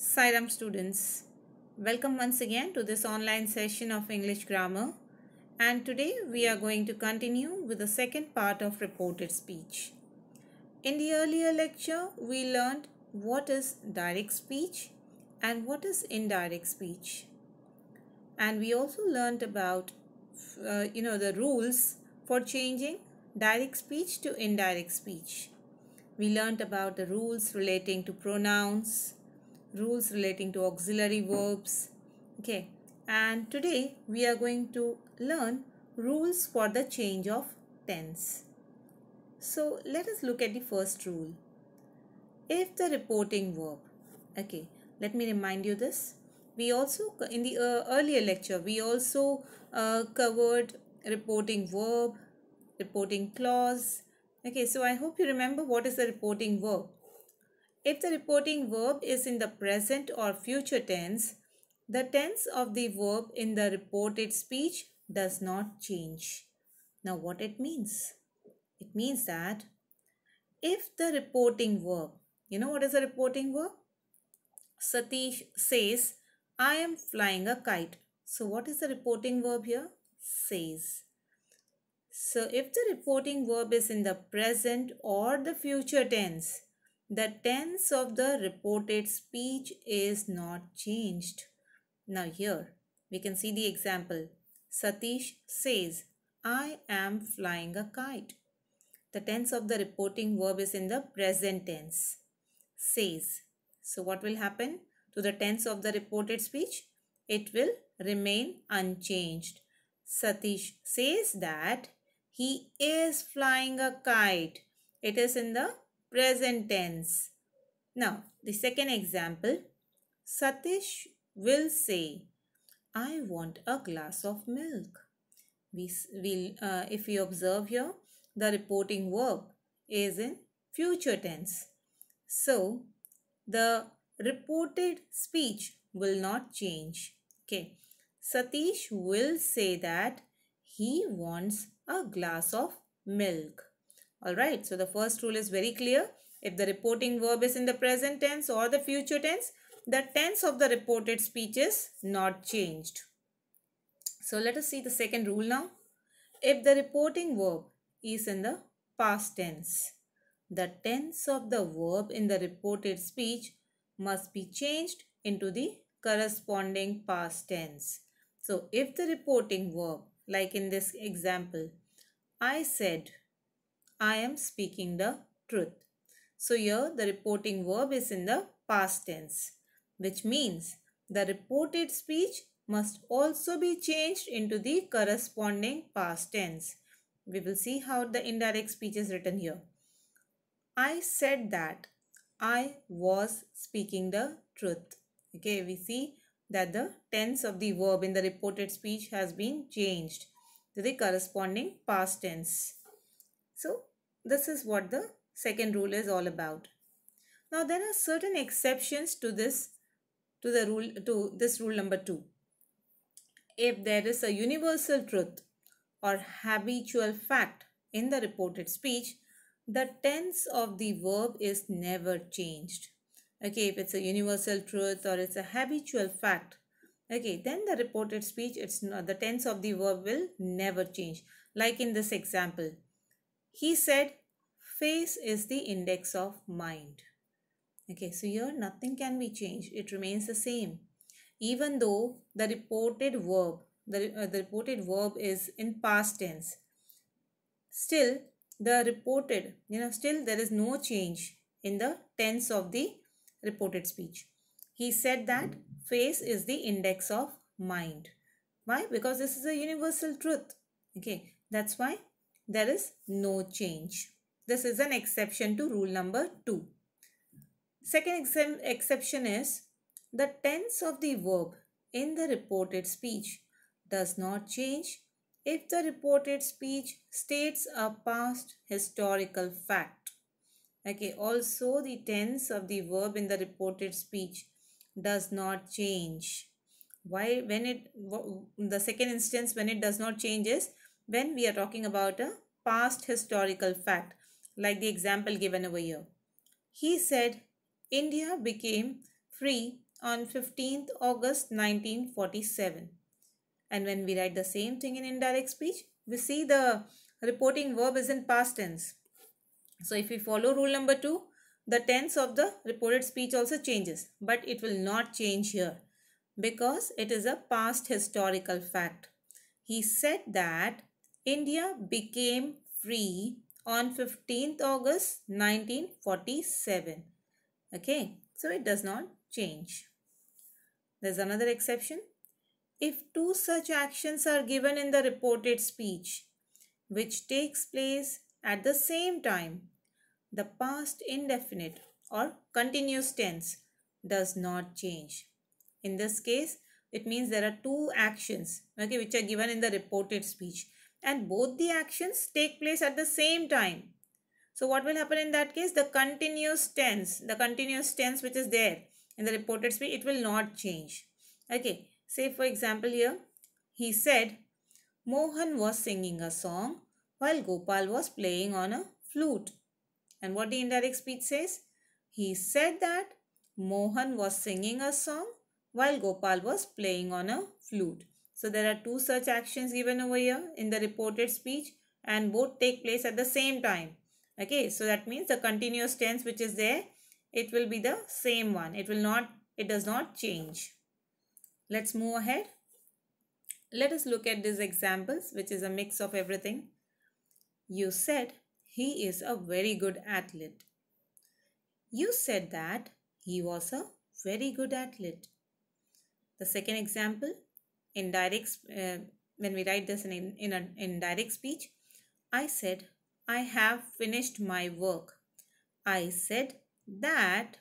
Sairam students, welcome once again to this online session of English grammar, and today we are going to continue with the second part of reported speech. In the earlier lecture we learned what is direct speech and what is indirect speech, and we also learned about the rules for changing direct speech to indirect speech. We learned about the rules relating to pronouns, rules relating to auxiliary verbs. Okay, and today we are going to learn rules for the change of tense. So let us look at the first rule. If the reporting verb, okay, let me remind you this. We also, in the earlier lecture, we also covered reporting verb, reporting clause. Okay, so I hope you remember what is the reporting verb. If the reporting verb is in the present or future tense, the tense of the verb in the reported speech does not change. Now what it means? It means that if the reporting verb, you know what is a reporting verb? Satish says, I am flying a kite. So what is the reporting verb here? Says. So if the reporting verb is in the present or the future tense, the tense of the reported speech is not changed. Now here we can see the example. Satish says, I am flying a kite. The tense of the reporting verb is in the present tense. Says. So what will happen to the tense of the reported speech? It will remain unchanged. Satish says that he is flying a kite. It is in the present tense. Now, the second example. Satish will say, I want a glass of milk. If we observe here, the reporting verb is in future tense. So, the reported speech will not change. Okay. Satish will say that he wants a glass of milk. Alright, so the first rule is very clear. If the reporting verb is in the present tense or the future tense, the tense of the reported speech is not changed. So let us see the second rule now. If the reporting verb is in the past tense, the tense of the verb in the reported speech must be changed into the corresponding past tense. So if the reporting verb, like in this example, I said, I am speaking the truth. So here the reporting verb is in the past tense, which means the reported speech must also be changed into the corresponding past tense. We will see how the indirect speech is written here. I said that I was speaking the truth. Okay, we see that the tense of the verb in the reported speech has been changed to the corresponding past tense. So, this is what the second rule is all about. Now, there are certain exceptions to this rule number 2. If there is a universal truth or habitual fact in the reported speech, the tense of the verb is never changed. Okay, if it's a universal truth or it's a habitual fact, okay, then the reported speech, it's not, the tense of the verb will never change. Like in this example, he said, face is the index of mind. Okay, so here nothing can be changed. It remains the same. Even though the reported verb is in past tense, still there is no change in the tense of the reported speech. He said that face is the index of mind. Why? Because this is a universal truth. Okay, that's why there is no change. This is an exception to rule number 2. Second exception is the tense of the verb in the reported speech does not change if the reported speech states a past historical fact. Okay, also the tense of the verb in the reported speech does not change. Why? The second instance when it does not change is when we are talking about a past historical fact, like the example given over here. He said, India became free on 15th August 1947. And when we write the same thing in indirect speech, we see the reporting verb is in past tense. So if we follow rule number 2, the tense of the reported speech also changes, but it will not change here because it is a past historical fact. He said that India became free on 15th August 1947. Okay, so it does not change. There's another exception. If two such actions are given in the reported speech, which takes place at the same time, the past indefinite or continuous tense does not change. In this case, it means there are two actions, okay, which are given in the reported speech, and both the actions take place at the same time. So what will happen in that case? The continuous tense which is there in the reported speech, it will not change. Okay, say for example here, he said, Mohan was singing a song while Gopal was playing on a flute. And what the indirect speech says? He said that Mohan was singing a song while Gopal was playing on a flute. So there are two such actions given over here in the reported speech and both take place at the same time. Okay, so that means the continuous tense which is there, it will be the same one. It does not change. Let's move ahead. Let us look at these examples, which is a mix of everything. You said he is a very good athlete. You said that he was a very good athlete. The second example, when we write this in an indirect speech, I said, I have finished my work. I said that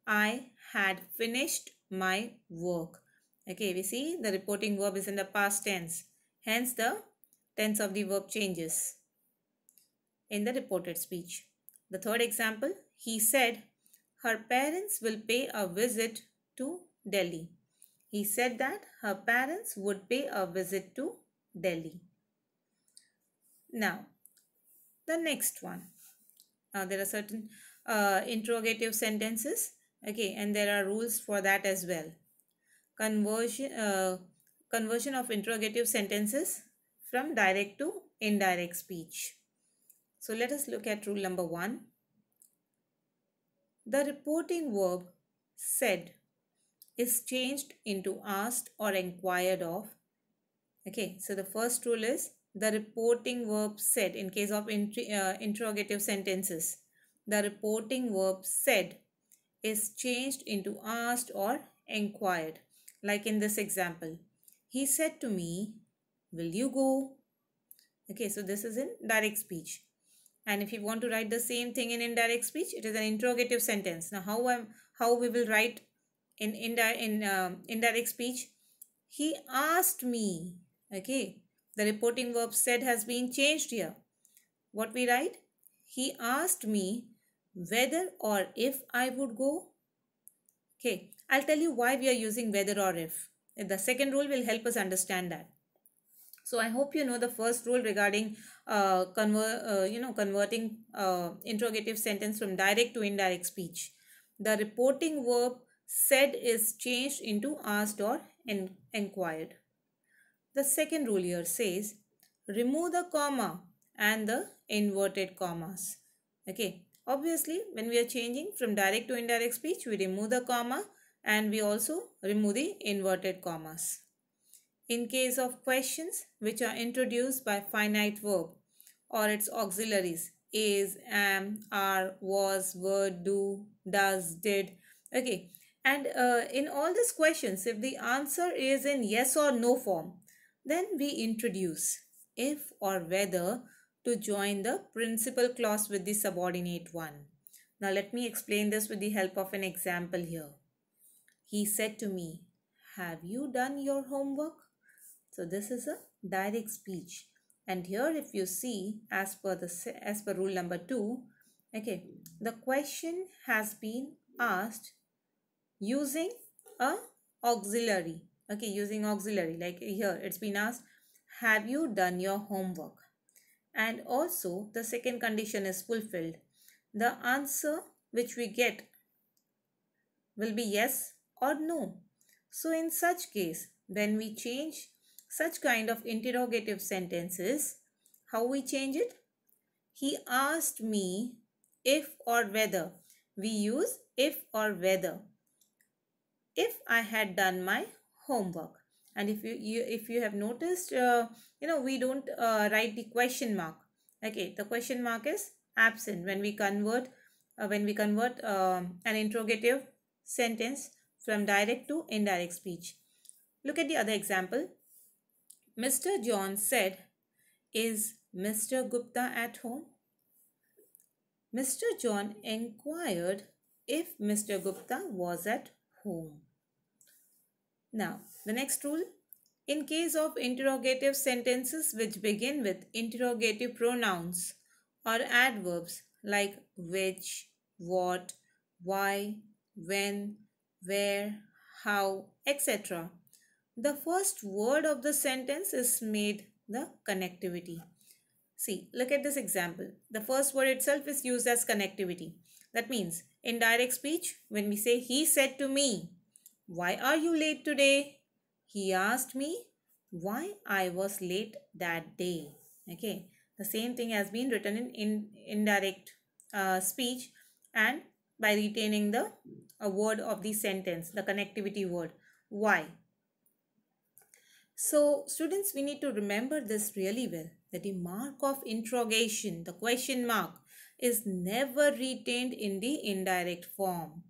I had finished my work. Okay, we see the reporting verb is in the past tense. Hence, the tense of the verb changes in the reported speech. The third example, he said, her parents will pay a visit to Delhi. He said that her parents would pay a visit to Delhi. Now, the next one. There are certain interrogative sentences. Okay, and there are rules for that as well. Conversion of interrogative sentences from direct to indirect speech. So let us look at rule number 1. The reporting verb said is changed into asked or inquired of. Okay, so the first rule is the reporting verb said in case of interrogative sentences. The reporting verb said is changed into asked or inquired. Like in this example, he said to me, will you go? Okay, so this is in direct speech. And if you want to write the same thing in indirect speech, it is an interrogative sentence. Now, how we will write in indirect speech? He asked me. Okay, the reporting verb said has been changed here. What we write? He asked me whether or if I would go. Okay, I'll tell you why we are using whether or if. The second rule will help us understand that. So I hope you know the first rule regarding converting interrogative sentence from direct to indirect speech. The reporting verb said is changed into asked or inquired. The second rule here says remove the comma and the inverted commas. Okay, obviously when we are changing from direct to indirect speech, we remove the comma and we also remove the inverted commas. In case of questions which are introduced by finite verb or its auxiliaries is, am, are, was, were, do, does, did. Okay, and in all these questions, if the answer is in yes or no form, then we introduce if or whether to join the principal clause with the subordinate one. Now let me explain this with the help of an example here. He said to me, have you done your homework? So this is a direct speech. And here if you see as per rule number 2, okay, the question has been asked using a auxiliary. Okay, using auxiliary, like here it's been asked, have you done your homework? And also the second condition is fulfilled. The answer which we get will be yes or no. So in such case, when we change such kind of interrogative sentences, how we change it? He asked me if or whether. We use if or whether. If I had done my homework. And if you have noticed, we don't write the question mark. Okay, the question mark is absent when we convert an interrogative sentence from direct to indirect speech. Look at the other example. Mr. John said, "Is Mr. Gupta at home?" Mr. John inquired if Mr. Gupta was at home. Now, the next rule. In case of interrogative sentences which begin with interrogative pronouns or adverbs like which, what, why, when, where, how, etc., the first word of the sentence is made the connectivity. See, look at this example. The first word itself is used as connectivity. That means in direct speech, when we say he said to me, "Why are you late today?" He asked me why I was late that day. Okay, the same thing has been written in indirect speech, and by retaining the a word of the sentence, the connectivity word, why. So students, we need to remember this really well, that the mark of interrogation, the question mark, is never retained in the indirect form,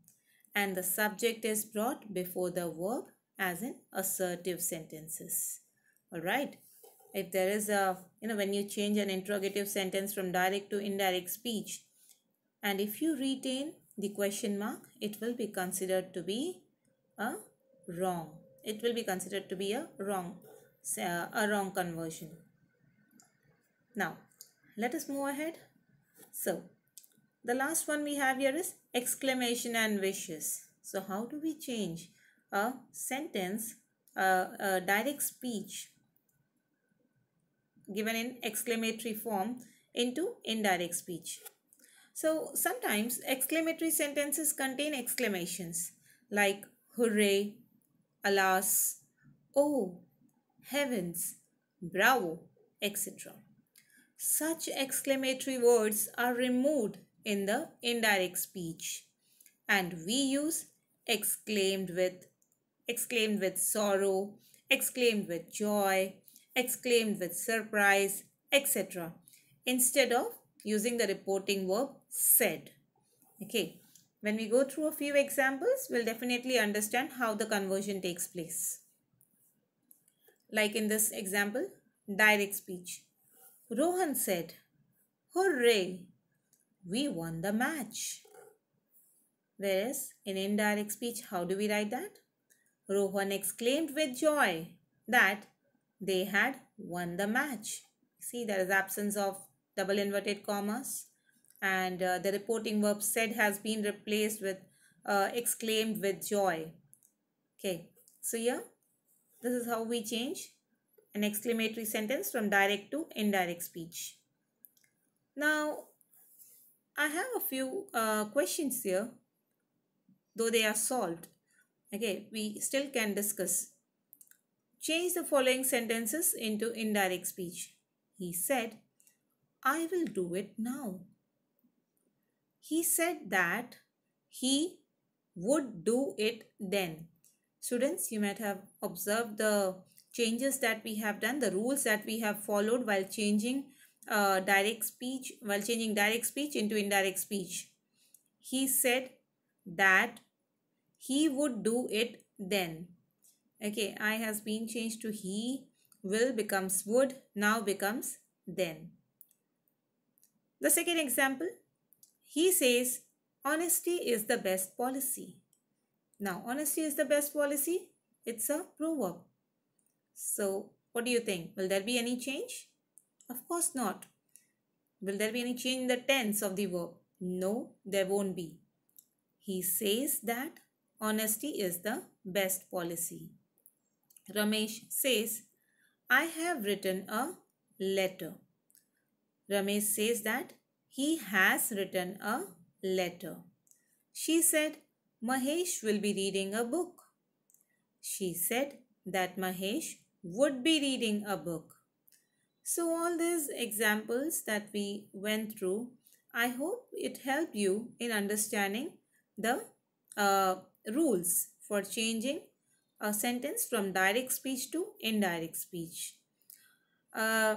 and the subject is brought before the verb as in assertive sentences. Alright, if there is when you change an interrogative sentence from direct to indirect speech, and if you retain the question mark, it will be considered to be a wrong. It will be considered to be a wrong conversion. Now, let us move ahead. So, the last one we have here is exclamation and wishes. So, how do we change a sentence, a direct speech given in exclamatory form into indirect speech? So, sometimes exclamatory sentences contain exclamations like hooray, alas, oh, heavens, bravo, etc. Such exclamatory words are removed in the indirect speech, and we use exclaimed with sorrow, exclaimed with joy, exclaimed with surprise, etc. instead of using the reporting verb said. Okay, when we go through a few examples, we'll definitely understand how the conversion takes place. Like in this example, direct speech. Rohan said, "Hooray, we won the match." Whereas in indirect speech, how do we write that? Rohan exclaimed with joy that they had won the match. See, there is absence of double inverted commas, and the reporting verb said has been replaced with exclaimed with joy. Okay, so here, this is how we change an exclamatory sentence from direct to indirect speech. Now, I have a few questions here, though they are solved. Okay, we still can discuss. Change the following sentences into indirect speech. He said, "I will do it now." He said that he would do it then. Students, you might have observed the changes that we have done, the rules that we have followed while changing direct speech into indirect speech. He said that he would do it then. Okay, I has been changed to he, will becomes would, now becomes then. The second example, he says, "Honesty is the best policy." Now, honesty is the best policy. It's a proverb. So, what do you think? Will there be any change? Of course not. Will there be any change in the tense of the verb? No, there won't be. He says that honesty is the best policy. Ramesh says, "I have written a letter." Ramesh says that he has written a letter. She said, Mahesh will be reading a book. She said that Mahesh would be reading a book. So, all these examples that we went through, I hope it helped you in understanding the uh, rules for changing a sentence from direct speech to indirect speech. Uh,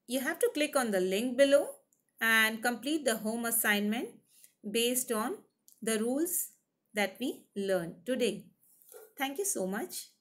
you have to click on the link below and complete the home assignment based on the rules that we learned today. Thank you so much.